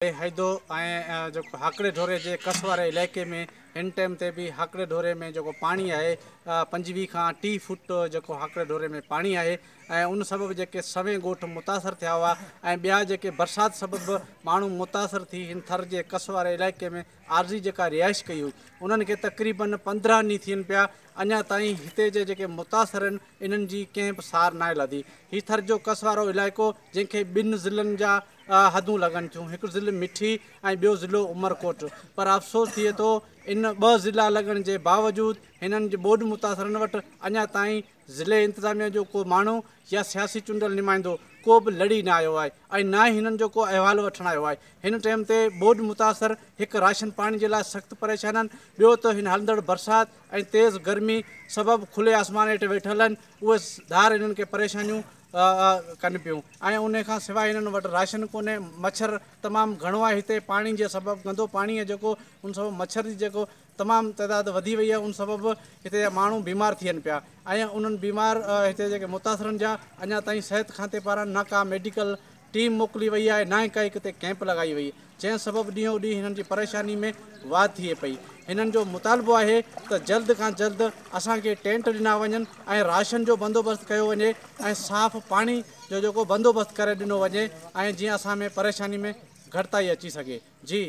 हैदो जो हाकड़े ढोरे जे कस वारे इलाइक़े में हिन टाइम ते भी हाकड़े ढोरे में जो पानी है 25 खां 30 फुट जो हाकड़े ढोरे में पानी है उन सबब जेके सवे ॻोठ मुतासर थिया हुआ ॿिया जेके बरसात सबब माण्हू मुतासर थी हिन थर जे कस वारे इलाइक़े में आरजी जेका रिहाइश कई हुई उन्हनि खे तक़रीबन 15 ॾींहं थियनि पिया अञा ताईं हिते जे जेके मुतासर आहिनि इन्हनि जी कंहिं बि सार नाहे लधी। हीउ थर जो कस वारो इलाइक़ो जंहिंखे 2 ज़िलनि जा हदूं लॻनि थियूं, हिकु ज़िलो मिठी ऐं ॿियो ज़िलो उमरकोट, पर अफ़सोस थिए थो इन 2 ज़िला लॻण जे बावजूदि हिननि जे ॿोॾि मुतासिरनि वटि अञा ताईं ज़िले इंतिज़ामिया जो को माण्हू या सियासी चूंडियल नुमाइंदो को बि लड़ी न आयो आहे ऐं न ई हिननि जो को अहवालु वठणु आयो आहे। हिन टाइम ते ॿोॾि मुतासिर हिकु राशन पाणी जे लाइ सख़्तु परेशान आहिनि, ॿियो त हिन हलंदड़ बरसाति ऐं तेज़ गर्मी सबबु खुले आसमान हेठि वेठल आहिनि, उहे धार हिननि खे परेशानियूं कनि पियूं ऐं उन खां सवाइ हिननि वटि राशन कोन्हे। मच्छर तमामु घणो आहे हिते पाणी जे सबबु, गंदो पाणी आहे जेको उन सबबु मच्छर जी जेको तमामु तइदाद वधी वई आहे, उन सबबु हिते जा माण्हू बीमार थियनि पिया ऐं उन्हनि बीमार हिते जेके मुतासिरनि जा अञा ताईं सिहत खाते पारां न का मेडिकल टीम मोकिली वई आहे, न ई काई किथे कैंप लॻाई वई, जंहिं सबबु ॾींहों ॾींहुं हिननि जी परेशानी में वाध थिए पई। हिननि जो मुतालबो आहे त जल्द खां जल्द असांखे टेंट ॾिना वञनि ऐं राशन जो बंदोबस्तु कयो वञे ऐं साफ़ु पाणी जो जेको बंदोबस्तु करे ॾिनो वञे ऐं जीअं असां में परेशानी में घटिताई अची सघे। जी।